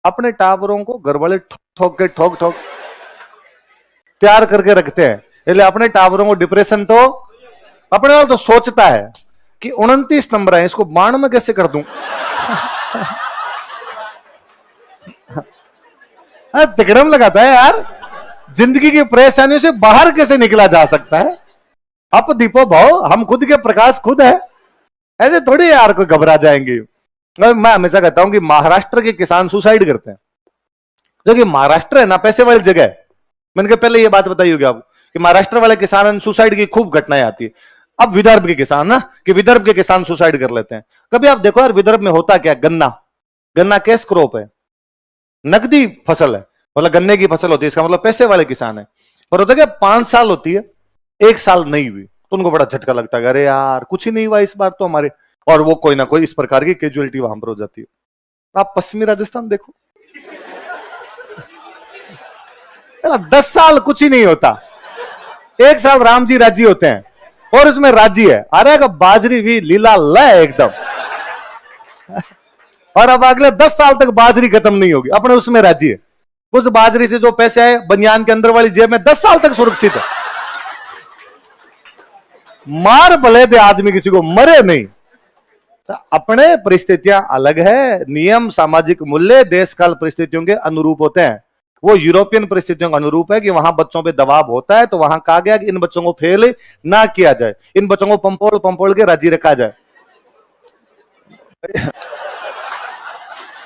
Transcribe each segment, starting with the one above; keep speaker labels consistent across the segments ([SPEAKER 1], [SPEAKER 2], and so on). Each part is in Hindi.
[SPEAKER 1] अपने टावरों को घर वाले ठोक ठोक तैयार करके रखते हैं, इसलिए अपने टावरों को डिप्रेशन तो अपने वाला तो सोचता है कि 29 नंबर है, इसको बाण में कैसे कर दूं। तिकड़म लगाता है यार, जिंदगी की परेशानियों से बाहर कैसे निकला जा सकता है। अप दीपो भाव, हम खुद के प्रकाश खुद है, ऐसे थोड़ी यार कोई घबरा जाएंगे। मैं हमेशा कहता हूं कि महाराष्ट्र के किसान सुसाइड करते हैं, जो कि महाराष्ट्र है ना पैसे वाली जगह है। मैंने कहा पहले ये बात बताई होगी आपको कि महाराष्ट्र वाले किसान सुसाइड की खूब घटनाएं आती है। अब विदर्भ के किसान ना, कि विदर्भ के किसान सुसाइड कर लेते हैं। कभी आप देखो यार विदर्भ में होता क्या, गन्ना, गन्ना कैश क्रॉप है, नकदी फसल है, मतलब गन्ने की फसल होती है, इसका मतलब पैसे वाले किसान है। पर होता क्या 5 साल होती है, 1 साल नहीं हुई तो उनको बड़ा झटका लगता है, अरे यार कुछ ही नहीं हुआ इस बार तो हमारे, और वो कोई ना कोई इस प्रकार की कैजुअलिटी वहां पर हो जाती है। आप पश्चिमी राजस्थान देखो, 10 साल कुछ ही नहीं होता, 1 साल राम जी राजी होते हैं, और उसमें राजी है, अरे बाजरी भी लीला ल एकदम, और अब अगले 10 साल तक बाजरी खत्म नहीं होगी, अपने उसमें राजी है। उस बाजरी से जो पैसे आए बनियान के अंदर वाली जेब में 10 साल तक सुरक्षित है। मार भले दे आदमी किसी को, मरे नहीं। तो अपने परिस्थितियां अलग है, नियम सामाजिक मूल्य देश काल परिस्थितियों के अनुरूप होते हैं। वो यूरोपियन परिस्थितियों का अनुरूप है कि वहां बच्चों पे दबाव होता है, तो वहां कहा गया कि इन बच्चों को फेल ना किया जाए, इन बच्चों को पंपोड़ के राजी रखा जाए।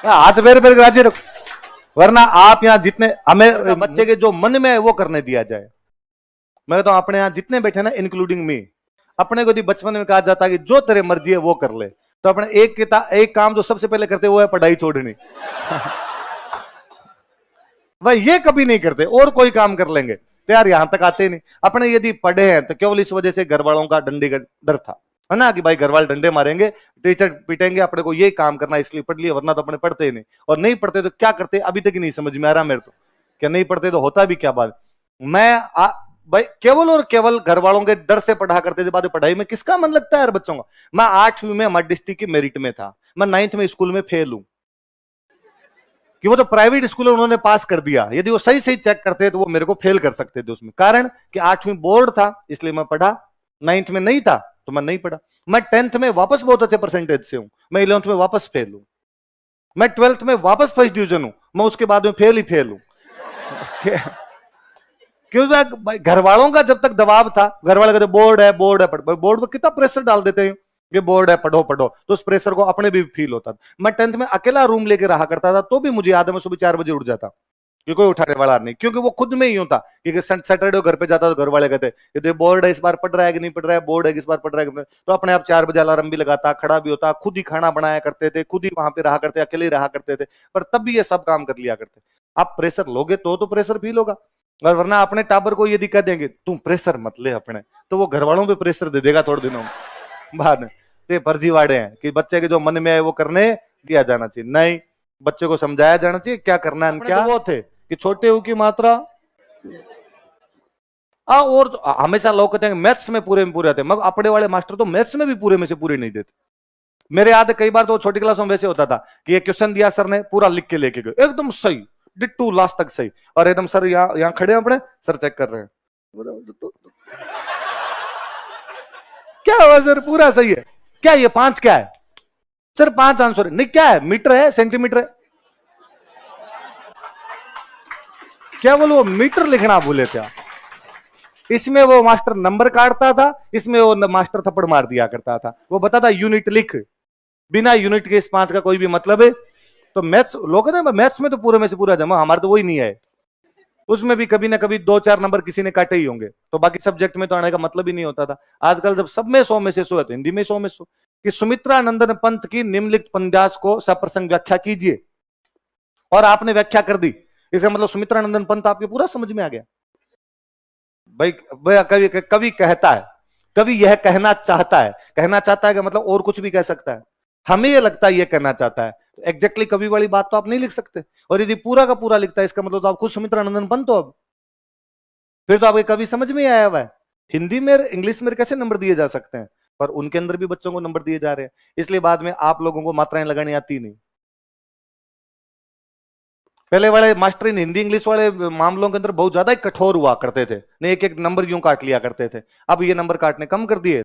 [SPEAKER 1] हाथ पैर पैर राजी रखो, वरना आप यहां जितने, हमें बच्चे के जो मन में है वो करने दिया जाए। मैं कहता हूं अपने यहां जितने बैठे ना, इंक्लूडिंग मी, अपने को बचपन में कहा जाता है कि जो तेरे मर्जी है वो कर ले, तो अपने एक काम जो सबसे पहले करते वो है पढ़ाई छोड़नी। भाई ये कभी नहीं करते, और कोई काम कर लेंगे, तो यार यहां तक आते नहीं। अपने यदि पढ़े हैं तो केवल इस वजह से घर वालों का डंडे का डर था, है ना, कि भाई घर वाले डंडे मारेंगे, टीचर पीटेंगे, अपने को ये काम करना इसलिए पढ़ लिया, वरना तो अपने पढ़ते ही नहीं। और नहीं पढ़ते तो क्या करते अभी तक ही नहीं समझ में आ रहा मेरे को, क्या नहीं पढ़ते तो होता भी क्या बात। भाई केवल और केवल घर वालों के डर से पढ़ा करते थे, बाद में पढ़ाई में किसका मन लगता है यार बच्चों का। मैं 8वीं में हमारे डिस्ट्रिक्ट की मेरिट में था, मैं 9th में स्कूल में फेल हूं, कि वो तो प्राइवेट स्कूल उन्होंने पास कर दिया, यदि वो सही सही चेक करते तो वो मेरे को फेल कर सकते थे उसमें। कारण कि 8वीं बोर्ड था इसलिए मैं पढ़ा, 9th में नहीं था तो मैं नहीं पढ़ा। मैं 10th में वापस बहुत अच्छे परसेंटेज से हूं, मैं 11th में वापस फेल हूं, मैं 12th में वापस फर्स्ट डिवीजन हूं, मैं उसके बाद में फेल ही फेल हूं। क्योंकि घर वालों का जब तक दबाव था, घर वाले कहते बोर्ड है बोर्ड पर कितना प्रेशर डाल देते हैं, ये बोर्ड है पढ़ो, तो उस प्रेशर को अपने भी फील होता था। मैं 10th में अकेला रूम लेके रहा करता था, तो भी मुझे याद है मैं सुबह 4 बजे उठ जाता, कि कोई उठाने वाला नहीं, क्योंकि वो खुद में ही होता कि सैटरडे घर पे जाता तो घर वाले कहते बोर्ड है इस बार पढ़ रहा है कि नहीं पढ़ रहा है, बोर्ड है इस बार पढ़ रहा है, तो अपने आप 4 बजे अलार्म भी लगाता, खड़ा भी होता, खुद ही खाना बनाया करते थे, खुद ही वहां पे रहा करते, अकेले रहा करते थे, पर तब भी ये सब काम कर लिया करते। आप प्रेशर लोगे तो प्रेशर फील होगा, और वरना अपने टाबर को यदि कह देंगे तुम प्रेशर मत ले अपने, तो वो घर वालों पे प्रेशर दे देगा थोड़े दिनों में बाद में। ये फर्जीवाड़े हैं कि बच्चे के जो मन में है वो करने दिया जाना चाहिए, नहीं, बच्चे को समझाया जाना चाहिए क्या करना है। क्या वो थे कि छोटे ऊ की मात्रा और तो हमेशा लोग कहते हैं मैथ्स में पूरे आते हैं, मगर अपने वाले मास्टर तो मैथ्स में भी पूरे में से पूरे नहीं देते। मेरे याद है कई बार तो छोटी क्लासों में वैसे होता था कि ये क्वेश्चन दिया सर ने, पूरा लिख के लेके गए एकदम सही, डिट्टू लास्ट तक सही, और एकदम सर यहाँ खड़े हैं अपने, सर चेक कर रहे हैं, क्या हुआ सर पूरा सही है, क्या ये 5 क्या है सर, 5 आंसर नहीं, क्या है मीटर है सेंटीमीटर है, क्या बोलो वो मीटर लिखना भूले थे। इसमें वो मास्टर नंबर काटता था, इसमें वो मास्टर थप्पड़ मार दिया करता था, वो बताता यूनिट लिख, बिना यूनिट के इस 5 का कोई भी मतलब है। तो मैथ्स लोग ना मैथ्स में तो पूरे में से पूरा जमा, हमारे तो वही नहीं है, उसमें भी कभी ना कभी 2-4 नंबर किसी ने काटे ही होंगे, तो बाकी सब्जेक्ट में तो आने का मतलब ही नहीं होता था। आजकल जब सब में 100 में से 100 है तो हिंदी में 100 में 100, कि सुमित्रा नंदन पंत की निम्नलिखित उपन्यास को सप्रसंग व्याख्या कीजिए, और आपने व्याख्या कर दी, इसका मतलब सुमित्रा नंदन पंत आपके पूरा समझ में आ गया। भाई कवि कहता है, कवि यह कहना चाहता है कि मतलब और कुछ भी कह सकता है, हमें यह लगता है यह कहना चाहता है, तो एग्जैक्टली कवि वाली बात तो आप नहीं लिख सकते। और यदि पूरा का पूरा लिखता है इसका मतलब तो आप खुद सुमित्रा नंदन पंत हो, अब फिर तो आपके कवि समझ में आया हुआ है। हिंदी में इंग्लिश में कैसे नंबर दिए जा सकते हैं, पर उनके अंदर भी बच्चों को नंबर दिए जा रहे हैं, इसलिए बाद में आप लोगों को मात्राएं लगानी आती नहीं। पहले वाले मास्टर इन हिंदी इंग्लिश वाले मामलों के अंदर बहुत ज्यादा ही कठोर हुआ करते थे, नहीं एक एक नंबर यूं काट लिया करते थे। अब ये नंबर काटने कम कर दिए।